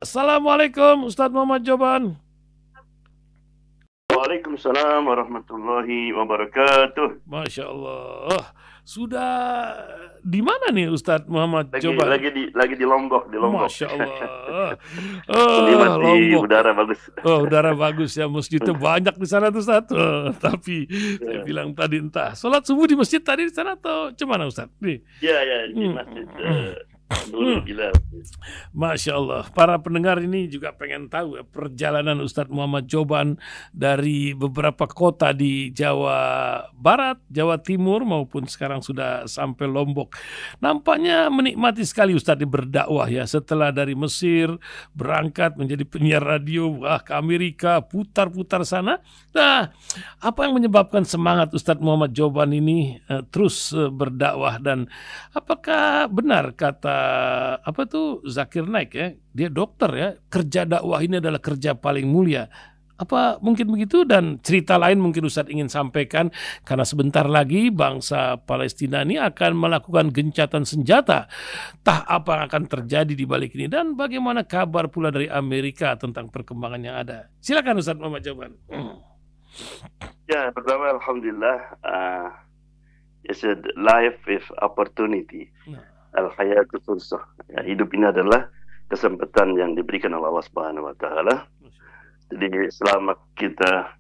Assalamualaikum Ustadz Muhammad Joban. Waalaikumsalam warahmatullahi wabarakatuh. Masya Allah. Sudah di mana nih Ustadz Muhammad Joban? Lagi di Lombok, Masya Allah. Menikmati Lombok. udara bagus. Oh, udara bagus ya. Masjidnya banyak di sana tuh Ustadz. Tapi saya bilang tadi entah. Sholat subuh di masjid tadi di sana atau cemana Ustadz? Ya, di masjid. Gila. Masya Allah, para pendengar ini juga pengen tahu ya, perjalanan Ustadz Muhammad Joban dari beberapa kota di Jawa Barat, Jawa Timur maupun sekarang sudah sampai Lombok. Nampaknya menikmati sekali Ustadz berdakwah ya, setelah dari Mesir berangkat menjadi penyiar radio, ke Amerika, putar-putar sana. Nah, apa yang menyebabkan semangat Ustadz Muhammad Joban ini terus berdakwah, dan apakah benar kata Zakir Naik ya, dia dokter ya, kerja dakwah ini adalah kerja paling mulia. Apa mungkin begitu? Dan cerita lain mungkin Ustadz ingin sampaikan, karena sebentar lagi bangsa Palestina ini akan melakukan gencatan senjata. Tah apa yang akan terjadi di balik ini, dan bagaimana kabar pula dari Amerika tentang perkembangan yang ada. Silakan Ustadz Muhammad Joban. Ya, pertama alhamdulillah, it's a life with opportunity. Al-hayatu fursah. Ya, hidup ini adalah kesempatan yang diberikan oleh Allah Subhanahu wa taala. Jadi selama kita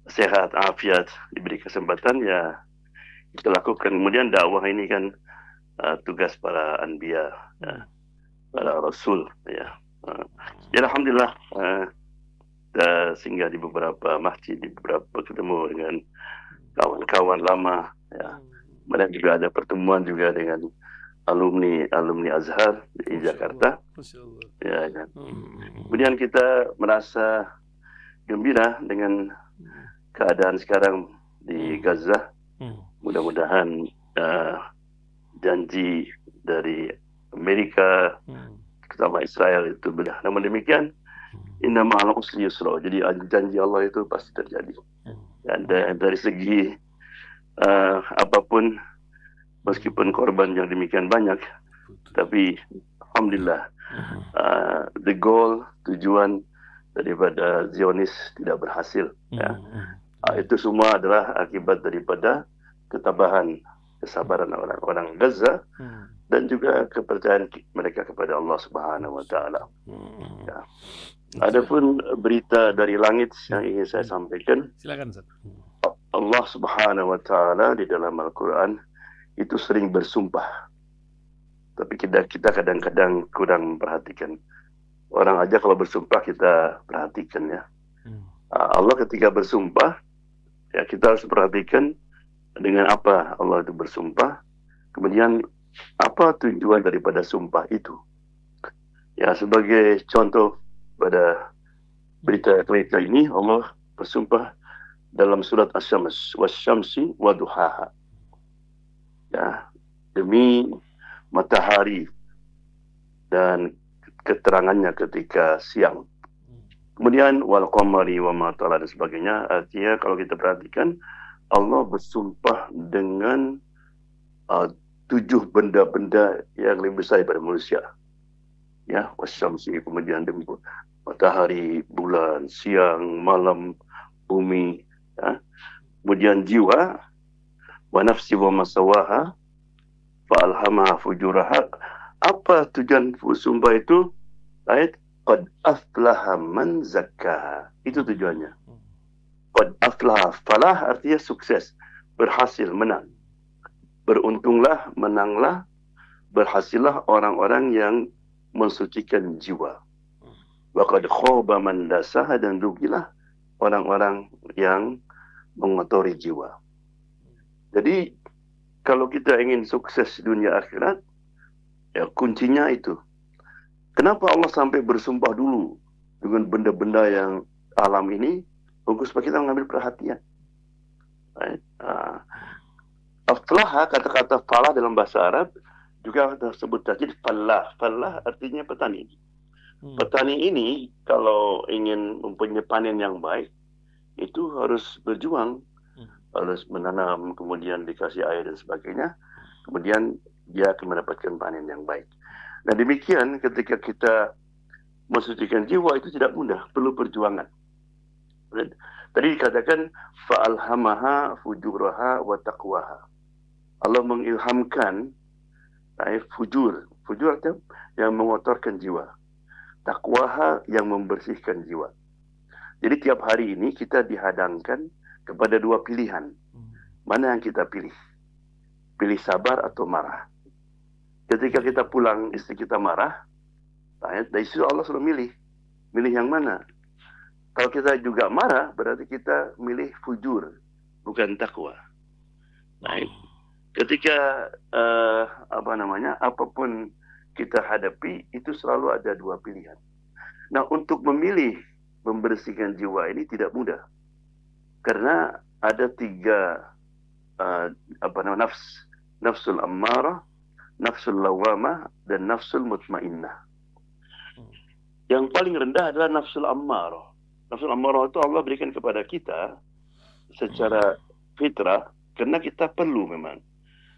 sehat, afiat, diberi kesempatan, ya kita lakukan. Kemudian dakwah ini kan tugas para anbiya, ya, para rasul, ya. Ya alhamdulillah, kita singgah di beberapa masjid, di beberapa ketemu dengan kawan-kawan lama, ya. Kemudian juga ada pertemuan juga dengan alumni Azhar di Jakarta. Ya, kan. Kemudian kita merasa gembira dengan keadaan sekarang di Gaza. Mudah-mudahan janji dari Amerika sama Israel itu benar. Namun demikian, inna ma'al usri yusra. Jadi janji Allah itu pasti terjadi. Dan dari segi apapun, meskipun korban yang demikian banyak, tapi alhamdulillah, the goal, tujuan daripada Zionis tidak berhasil. Ya. Itu semua adalah akibat daripada ketabahan, kesabaran orang-orang Gaza, dan juga kepercayaan mereka kepada Allah Subhanahu wa taala. Ya. Adapun berita dari langit yang ingin saya sampaikan, silakan Ustaz. Allah Subhanahu wa taala di dalam Al-Qur'an itu sering bersumpah, tapi kita kadang-kadang kurang memperhatikan. Orang aja kalau bersumpah kita perhatikan, ya. Allah ketika bersumpah, ya kita harus perhatikan dengan apa Allah itu bersumpah, kemudian apa tujuan daripada sumpah itu. Ya, sebagai contoh pada berita ini, Allah bersumpah dalam surat Asy-Syams, wasyamsi waduhaha. Ya, demi matahari dan keterangannya ketika siang. Kemudian wal qamari wa ma tala dan sebagainya. Artinya kalau kita perhatikan, Allah bersumpah dengan 7 benda-benda yang lebih besar daripada manusia. Ya, wasyamsi, kemudian demi matahari, bulan, siang, malam, bumi, ya. Kemudian jiwa, wa nafsi wa masawaha fa alhamaha fujuraha. Apa tujuan sumpah itu? Ayat qad aflaha man zakkaha. Itu tujuannya. Qad aflaha, falah artinya sukses, berhasil, menang. Beruntunglah, menanglah, berhasillah orang-orang yang mensucikan jiwa. Wa qad khaba man dasaha, dan rugilah orang-orang yang mengotori jiwa. Jadi kalau kita ingin sukses dunia akhirat, ya kuncinya itu. Kenapa Allah sampai bersumpah dulu dengan benda-benda yang alam ini? Bagus supaya kita mengambil perhatian. Aflaha, kata-kata falah dalam bahasa Arab juga tersebut tadi falah. Falah artinya petani. Petani ini kalau ingin mempunyai panen yang baik, itu harus berjuang, harus menanam, kemudian dikasih air dan sebagainya, kemudian dia akan mendapatkan panen yang baik. Nah demikian ketika kita mensucikan jiwa itu tidak mudah, perlu perjuangan. Tadi dikatakan fa'alhamaha fujuraha wa taqwaha. Allah mengilhamkan fujur. Fujur artinya yang mengotorkan jiwa. Taqwaha yang membersihkan jiwa. Jadi tiap hari ini kita dihadangkan kepada dua pilihan. Mana yang kita pilih? Pilih sabar atau marah. Ketika kita pulang, istri kita marah, dari situ Allah sudah milih. Milih yang mana? Kalau kita juga marah, berarti kita milih fujur, bukan takwa. Ketika apapun kita hadapi, itu selalu ada dua pilihan. Nah, untuk memilih membersihkan jiwa ini tidak mudah, karena ada tiga nafsul ammarah, nafsul lawamah, dan nafsul mutmainnah. Yang paling rendah adalah nafsul ammarah. Nafsul ammarah itu Allah berikan kepada kita secara fitrah, karena kita perlu memang.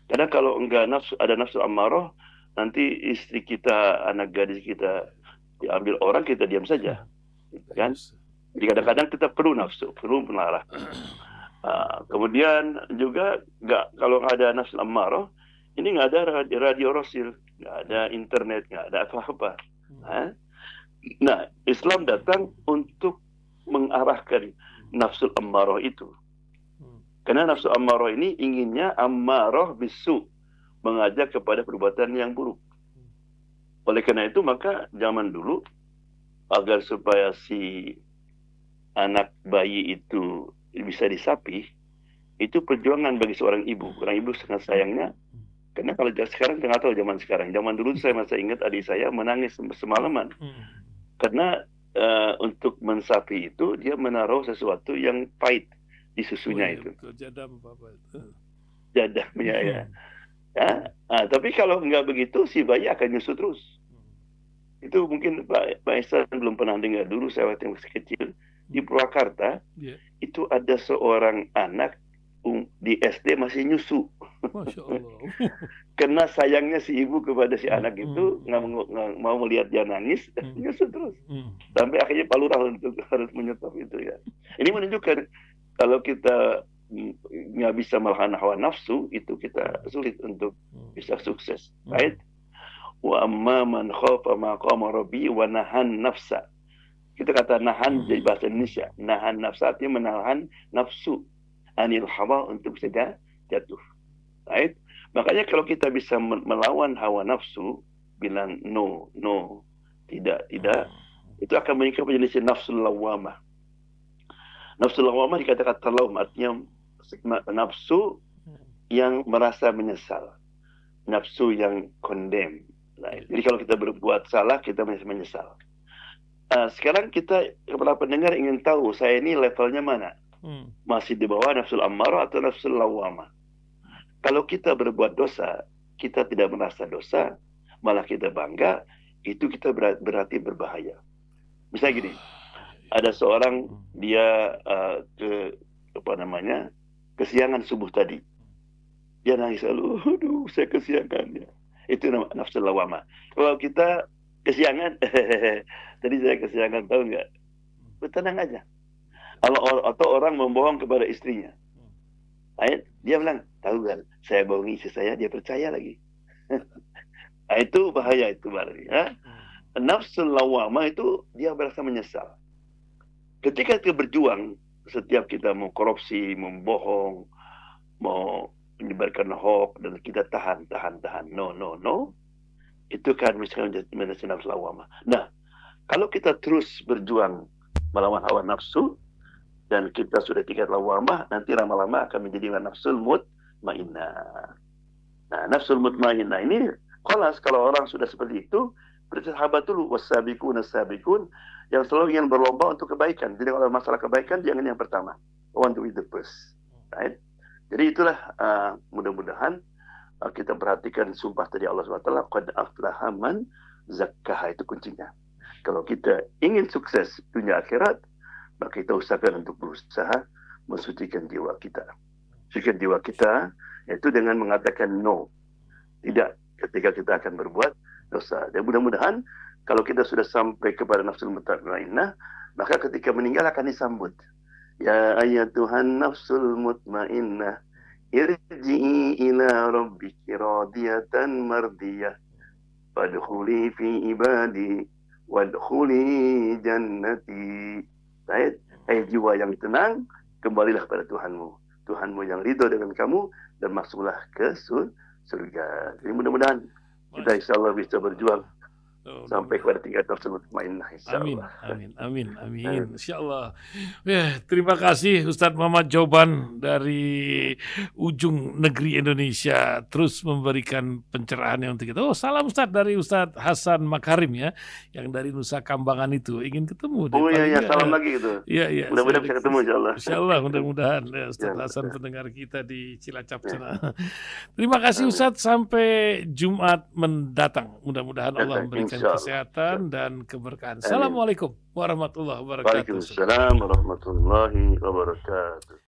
Karena kalau enggak ada nafsul ammarah, nanti istri kita, anak gadis kita diambil orang, kita diam saja, kan? Jadi kadang-kadang kita perlu nafsu, perlu melarang. Kemudian juga kalau nggak ada nafsul ammarah, ini nggak ada radio rosil, nggak ada internet, nggak ada apa-apa. Nah, Islam datang untuk mengarahkan nafsul ammarah itu. Karena nafsul ammarah ini inginnya ammarah bisu, mengajak kepada perbuatan yang buruk. Oleh karena itu, maka zaman dulu, agar supaya si anak bayi itu bisa disapih, itu perjuangan bagi seorang ibu. Orang ibu sangat sayangnya, karena kalau sekarang, nggak tahu zaman sekarang. Zaman dulu saya masih ingat adik saya menangis semalaman. Karena untuk mensapi itu, dia menaruh sesuatu yang pahit di susunya itu. Jadam apa itu? Jadamnya ya. Tapi kalau nggak begitu, si bayi akan nyusu terus. Itu mungkin Pak Ihsan belum pernah dengar. Dulu saya waktu masih kecil, di Purwakarta, itu ada seorang anak di SD masih nyusu. Masya Allah. Karena sayangnya si ibu kepada si anak itu, nggak mau melihat dia nangis, nyusu terus. Sampai akhirnya Pak Lurah untuk harus menyetop itu ya. Ini menunjukkan kalau kita nggak bisa melawan hawa nafsu, itu kita sulit untuk bisa sukses. Right? Wa amma man khafa maqama rabbi wa nahan nafsa. Kita kata nahan dari bahasa Indonesia. Nahan nafsa artinya menahan nafsu anil hawa untuk tidak jatuh. Right? Makanya kalau kita bisa melawan hawa nafsu, bilang no, tidak, itu akan meningkat menjadi nafsul lawamah. Nafsul lawamah dikatakan talawam, artinya nafsu yang merasa menyesal, nafsu yang condemn. Jadi kalau kita berbuat salah, kita menyesal. Sekarang kita, kepada pendengar ingin tahu, saya ini levelnya mana? Masih di bawah nafsul ammarah atau nafsul lawamah? Kalau kita berbuat dosa, kita tidak merasa dosa, malah kita bangga, itu kita berarti berbahaya. Misalnya gini, ada seorang dia kesiangan subuh tadi. Dia nangis lalu, aduh saya kesiangan ya. Itu nafsu lawamah. Kalau kita kesiangan, tadi saya kesiangan, tahu nggak? Tenang aja. Atau orang membohong kepada istrinya. Dia bilang, tahu kan, saya bohongi istri saya, dia percaya lagi. Itu bahaya itu berarti. Nafsul lawamah itu dia merasa menyesal. Ketika kita berjuang, setiap kita mau korupsi, membohong, mau menyebarkan hoax, dan kita tahan. No. Itu kan misalnya menjadi nafsul lawamah. Nah, kalau kita terus berjuang melawan hawa nafsu, dan kita sudah tingkat lawamah, nanti lama-lama akan menjadi nafsul mutmainnah. Nah, nafsul mutmainnah ini, kalau orang sudah seperti itu, bersahabat dulu, was-sabiqun as-sabiqun, yang selalu ingin berlomba untuk kebaikan. Jadi kalau masalah kebaikan, jangan yang pertama. Want to be the first. Right? Jadi itulah mudah-mudahan kita perhatikan sumpah tadi Allah SWT, qad aflaha man zakkaha, itu kuncinya. Kalau kita ingin sukses dunia akhirat, maka kita usahakan untuk berusaha mensucikan jiwa kita. Sucikan jiwa kita, yaitu dengan mengatakan no. Tidak ketika kita akan berbuat dosa. Dan mudah-mudahan Kalau kita sudah sampai kepada nafsul mutmainnah, maka ketika meninggal akan disambut. Ya ayyatuhan nafsul mutmainnah, irji'i ila rabbiki radiyatan mardiyah, fadkhuli fi ibadi, wadkhuli jannati. Baik, hai jiwa yang tenang, kembalilah pada Tuhanmu. Tuhanmu yang ridho dengan kamu, dan masuklah ke surga. Jadi mudah-mudahan kita insyaAllah bisa berjuang sampai kepada tingkat tersebut. Amin, amin, amin, amin. InsyaAllah. Ya, terima kasih Ustadz Muhammad Joban dari ujung negeri Indonesia, terus memberikan pencerahan untuk kita. Oh, salam Ustadz dari Ustadz Hasan Makarim ya, yang dari Nusa Kambangan itu ingin ketemu. Oh iya, salam lagi itu. Iya, iya. Mudah-mudahan bisa ketemu insyaAllah. InsyaAllah, mudah-mudahan ya, Ustadz Hasan pendengar kita di Cilacap sana. Terima kasih Ustadz, sampai Jumat mendatang. Mudah-mudahan Allah memberikan kesehatan dan keberkahan. Assalamualaikum warahmatullahi wabarakatuh. Waalaikumsalam warahmatullahi wabarakatuh.